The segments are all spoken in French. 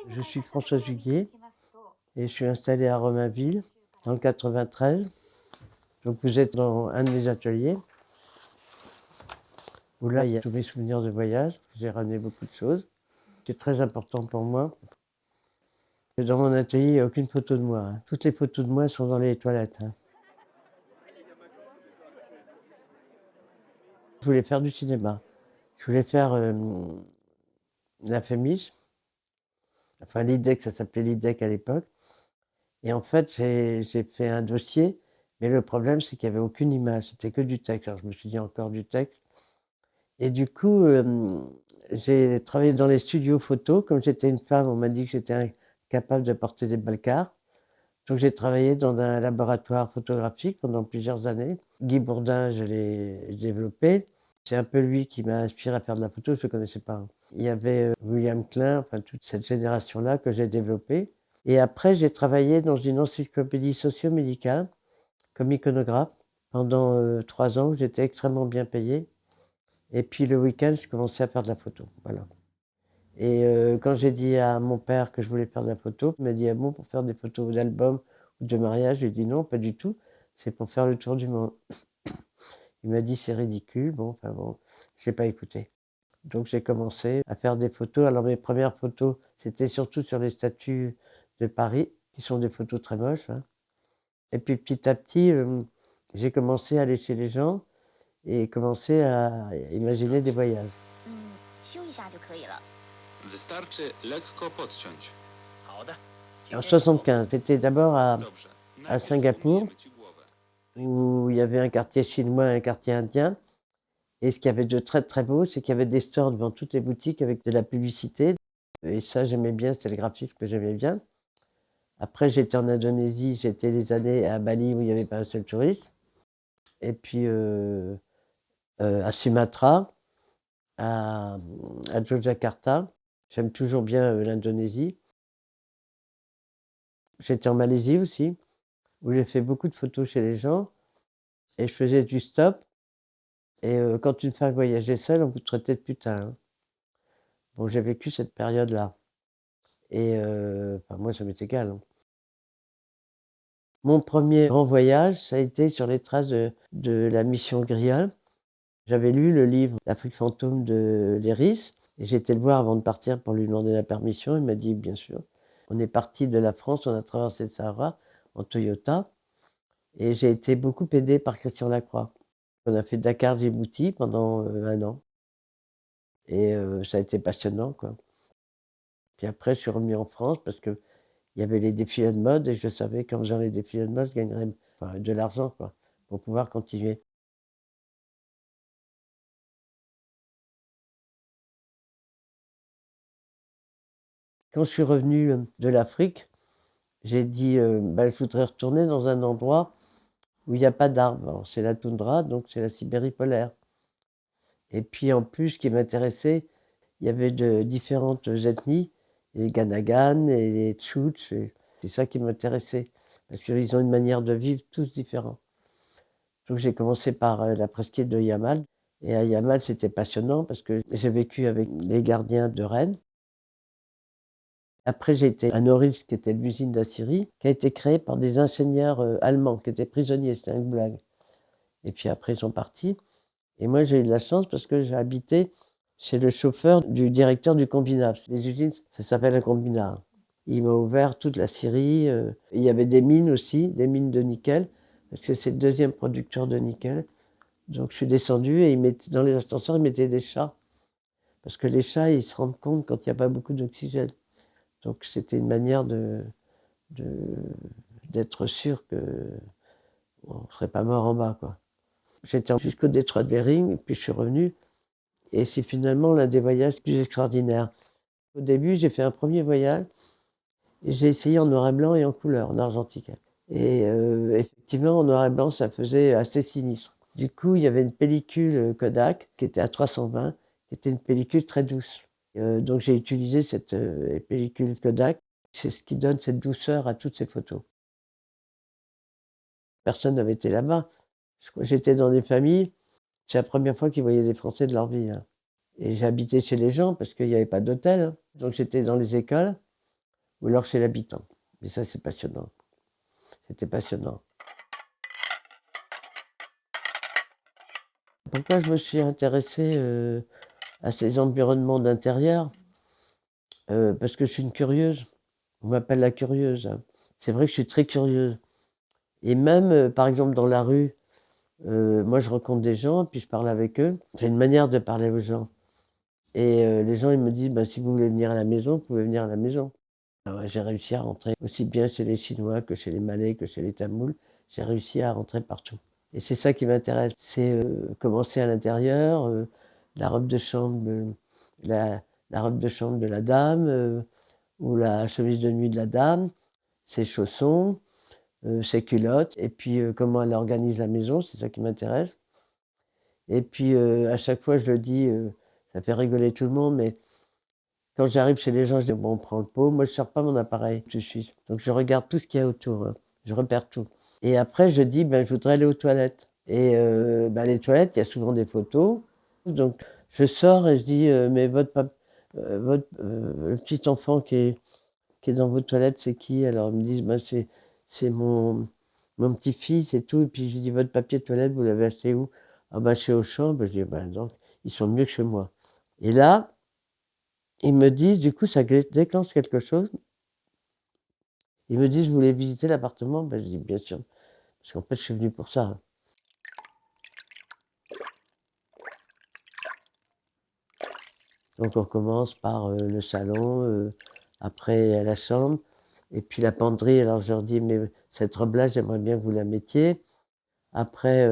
Je suis François Juguier et je suis installé à Romainville dans le 93. Donc vous êtes dans un de mes ateliers où là il y a tous mes souvenirs de voyage. J'ai ramené beaucoup de choses. C'est très important pour moi. Dans mon atelier, il n'y a aucune photo de moi. Toutes les photos de moi sont dans les toilettes. Je voulais faire du cinéma. Je voulais faire la Fémis. Enfin, l'IDEC, ça s'appelait l'IDEC à l'époque. Et en fait, j'ai fait un dossier, mais le problème, c'est qu'il n'y avait aucune image, c'était que du texte. Alors, je me suis dit encore du texte. Et du coup, j'ai travaillé dans les studios photos. Comme j'étais une femme, on m'a dit que j'étais incapable de porter des balcars. Donc, j'ai travaillé dans un laboratoire photographique pendant plusieurs années. Guy Bourdin, je l'ai développé. C'est un peu lui qui m'a inspiré à faire de la photo, je ne connaissais pas. Il y avait William Klein, enfin toute cette génération-là que j'ai développée. Et après, j'ai travaillé dans une encyclopédie socio-médicale comme iconographe pendant 3 ans où j'étais extrêmement bien payé. Et puis le week-end, je commençais à faire de la photo. Voilà. Et quand j'ai dit à mon père que je voulais faire de la photo, il m'a dit: ah bon, pour faire des photos d'album ou de mariage? J'ai dit non, pas du tout. C'est pour faire le tour du monde. Il m'a dit: c'est ridicule. Bon, enfin bon, je n'ai pas écouté. Donc j'ai commencé à faire des photos. Alors mes premières photos, c'était surtout sur les statues de Paris, qui sont des photos très moches. Et puis petit à petit, j'ai commencé à aller chez les gens et commencer à imaginer des voyages. En 75, j'étais d'abord à Singapour, où il y avait un quartier chinois et un quartier indien. Et ce qu'il y avait de très très beau, c'est qu'il y avait des stores devant toutes les boutiques avec de la publicité. Et ça, j'aimais bien, c'était le graphisme que j'aimais bien. Après, j'étais en Indonésie, j'étais des années à Bali où il n'y avait pas un seul touriste. Et puis à Sumatra, à Yogyakarta. J'aime toujours bien l'Indonésie. J'étais en Malaisie aussi, où j'ai fait beaucoup de photos chez les gens. Et je faisais du stop. Et quand une femme voyageait seule, on vous traitait de putain. Bon, j'ai vécu cette période-là. Et enfin, moi, ça m'est égal. Mon premier grand voyage, ça a été sur les traces de la mission Grial. J'avais lu le livre L'Afrique fantôme de Léris et j'ai été le voir avant de partir pour lui demander la permission. Il m'a dit bien sûr. On est parti de la France, on a traversé le Sahara en Toyota et j'ai été beaucoup aidé par Christian Lacroix. On a fait Dakar-Djibouti pendant 1 an et ça a été passionnant, quoi. Puis après, je suis revenu en France parce que il y avait les défilés de mode et je savais qu'en faisant les défilés de mode, je gagnerais enfin, de l'argent, quoi, pour pouvoir continuer. Quand je suis revenu de l'Afrique, j'ai dit bah, je voudrais retourner dans un endroit où il n'y a pas d'arbres. C'est la toundra, donc c'est la Sibérie polaire. Et puis en plus, ce qui m'intéressait, il y avait de différentes ethnies, les Ganagan et les Tchouts. C'est ça qui m'intéressait, parce qu'ils ont une manière de vivre tous différents. Donc j'ai commencé par la presqu'île de Yamal. Et à Yamal, c'était passionnant parce que j'ai vécu avec les gardiens de Rennes. Après, j'ai été à Norilsk, qui était l'usine d'Assyrie, qui a été créée par des ingénieurs allemands qui étaient prisonniers, c'était une blague. Et puis après, ils sont partis. Et moi, j'ai eu de la chance parce que j'ai habité chez le chauffeur du directeur du combinat. Les usines, ça s'appelle un combinat. Il m'a ouvert toute la Syrie. Il y avait des mines aussi, des mines de nickel, parce que c'est le deuxième producteur de nickel. Donc je suis descendu et dans les ascenseurs, ils mettaient des chats. Parce que les chats, ils se rendent compte quand il n'y a pas beaucoup d'oxygène. Donc c'était une manière d'être sûr qu'on ne serait pas mort en bas, quoi. J'étais jusqu'au détroit de Bering, puis je suis revenu. Et c'est finalement l'un des voyages les plus extraordinaires. Au début, j'ai fait un premier voyage et j'ai essayé en noir et blanc et en couleur, en argentique. Et effectivement, en noir et blanc, ça faisait assez sinistre. Du coup, il y avait une pellicule Kodak qui était à 320, qui était une pellicule très douce. Donc j'ai utilisé cette pellicule Kodak. C'est ce qui donne cette douceur à toutes ces photos. Personne n'avait été là-bas. J'étais dans des familles, c'est la première fois qu'ils voyaient des Français de leur vie. Et j'ai habité chez les gens parce qu'il n'y avait pas d'hôtel, hein. Donc j'étais dans les écoles ou alors chez l'habitant. Et ça, c'est passionnant. C'était passionnant. Pourquoi je me suis intéressée à ces environnements d'intérieur? Parce que je suis une curieuse. On m'appelle la curieuse, hein. C'est vrai que je suis très curieuse. Et même, par exemple, dans la rue, moi, je rencontre des gens, puis je parle avec eux. J'ai une manière de parler aux gens. Et les gens, ils me disent, bah, si vous voulez venir à la maison, vous pouvez venir à la maison. Alors, j'ai réussi à rentrer aussi bien chez les Chinois que chez les Malais, que chez les Tamouls. J'ai réussi à rentrer partout. Et c'est ça qui m'intéresse. C'est commencer à l'intérieur, la robe de chambre, la, la robe de chambre de la dame, ou la chemise de nuit de la dame, ses chaussons, ses culottes, et puis comment elle organise la maison, c'est ça qui m'intéresse. Et puis à chaque fois, je le dis, ça fait rigoler tout le monde, mais quand j'arrive chez les gens, je dis, bon, on prend le pot. Moi, je ne sors pas mon appareil tout de suite. Donc, je regarde tout ce qu'il y a autour, hein. Je repère tout. Et après, je dis, ben, je voudrais aller aux toilettes. Et ben, les toilettes, il y a souvent des photos. Donc, je sors et je dis, mais le petit enfant qui est dans vos toilettes, c'est qui? Alors, ils me disent, ben, c'est mon petit-fils et tout. Et puis, je dis, votre papier de toilette, vous l'avez acheté où? Ah, ben, chez Auchan. Ben, je dis, ben, donc, ils sont mieux que chez moi. Et là, ils me disent, du coup, ça déclenche quelque chose. Ils me disent, vous voulez visiter l'appartement? Ben, je dis, bien sûr, parce qu'en fait, je suis venu pour ça, hein. Donc, on commence par le salon, après la chambre, et puis la penderie. Alors, je leur dis, mais cette robe-là, j'aimerais bien que vous la mettiez. Après,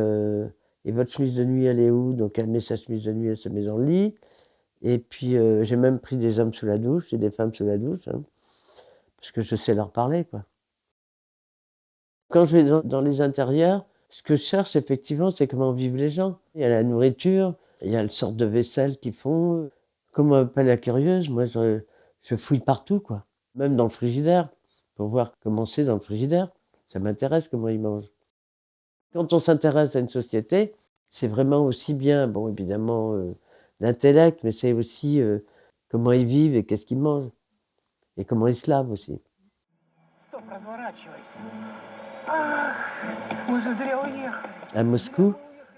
et votre chemise de nuit, elle est où? Donc, elle met sa chemise de nuit, elle se met dans le lit. Et puis, j'ai même pris des hommes sous la douche et des femmes sous la douche, hein, parce que je sais leur parler, quoi. Quand je vais dans les intérieurs, ce que je cherche effectivement, c'est comment vivent les gens. Il y a la nourriture, il y a le sorte de vaisselle qu'ils font. Comme on m'appelle la curieuse, moi je fouille partout, quoi. Même dans le frigidaire, pour voir comment c'est dans le frigidaire. Ça m'intéresse comment ils mangent. Quand on s'intéresse à une société, c'est vraiment aussi bien, bon évidemment, l'intellect, mais c'est aussi comment ils vivent et qu'est-ce qu'ils mangent. Et comment ils se lavent aussi. À Moscou,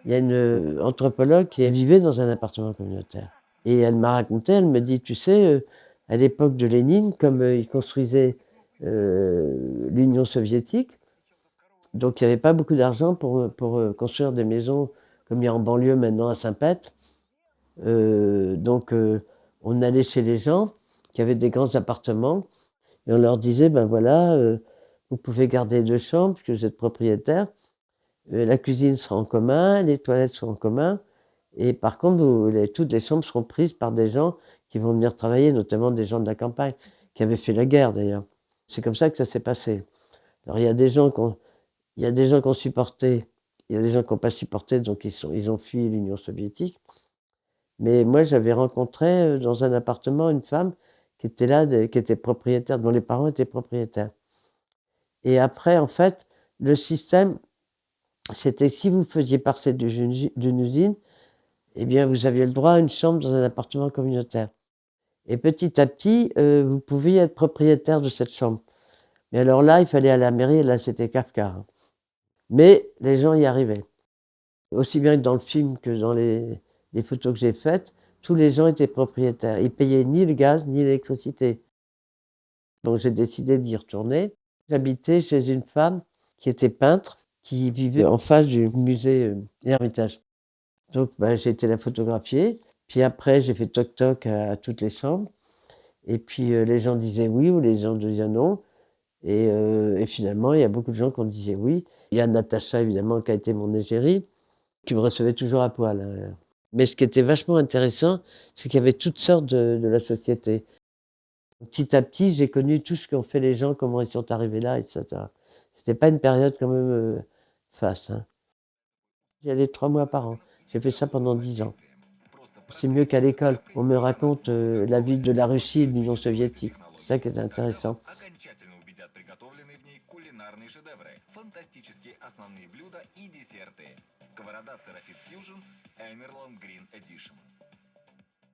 il y a une anthropologue qui vivait dans un appartement communautaire. Et elle m'a raconté, elle me dit, tu sais, à l'époque de Lénine, comme il construisait l'Union soviétique, donc il n'y avait pas beaucoup d'argent pour construire des maisons comme il y a en banlieue maintenant à Saint-Pêtre. Donc on allait chez les gens qui avaient des grands appartements et on leur disait, ben voilà, vous pouvez garder 2 chambres puisque vous êtes propriétaire. La cuisine sera en commun, les toilettes seront en commun. Et par contre, toutes les chambres seront prises par des gens qui vont venir travailler, notamment des gens de la campagne, qui avaient fait la guerre d'ailleurs. C'est comme ça que ça s'est passé. Alors il y a des gens il y a des gens qui ont supporté, il y a des gens qui n'ont pas supporté, donc ils ont fui l'Union soviétique. Mais moi, j'avais rencontré dans un appartement une femme qui était là, qui était propriétaire, dont les parents étaient propriétaires. Et après, en fait, le système, c'était si vous faisiez partie d'une usine, eh bien, vous aviez le droit à une chambre dans un appartement communautaire. Et petit à petit, vous pouviez être propriétaire de cette chambre. Mais alors là, il fallait aller à la mairie, et là, c'était Kafka, hein. Mais les gens y arrivaient. Aussi bien que dans le film que dans les photos que j'ai faites, tous les gens étaient propriétaires. Ils payaient ni le gaz, ni l'électricité. Donc j'ai décidé d'y retourner. J'habitais chez une femme qui était peintre, qui vivait en face du musée Hermitage. Donc ben, j'ai été la photographier. Puis après, j'ai fait toc-toc à toutes les chambres. Et puis les gens disaient oui ou les gens disaient non. Et finalement, il y a beaucoup de gens qui ont dit oui. Il y a Natacha, évidemment, qui a été mon égérie, qui me recevait toujours à poil, hein. Mais ce qui était vachement intéressant, c'est qu'il y avait toutes sortes de la société. Petit à petit, j'ai connu tout ce qu'ont fait les gens, comment ils sont arrivés là, etc. C'était pas une période quand même faste, hein. J'y allais 3 mois par an. J'ai fait ça pendant 10 ans. C'est mieux qu'à l'école. On me raconte la vie de la Russie et de l'Union soviétique. C'est ça qui est intéressant. Сковорода Ceрафit Fusion Emerald Green Edition.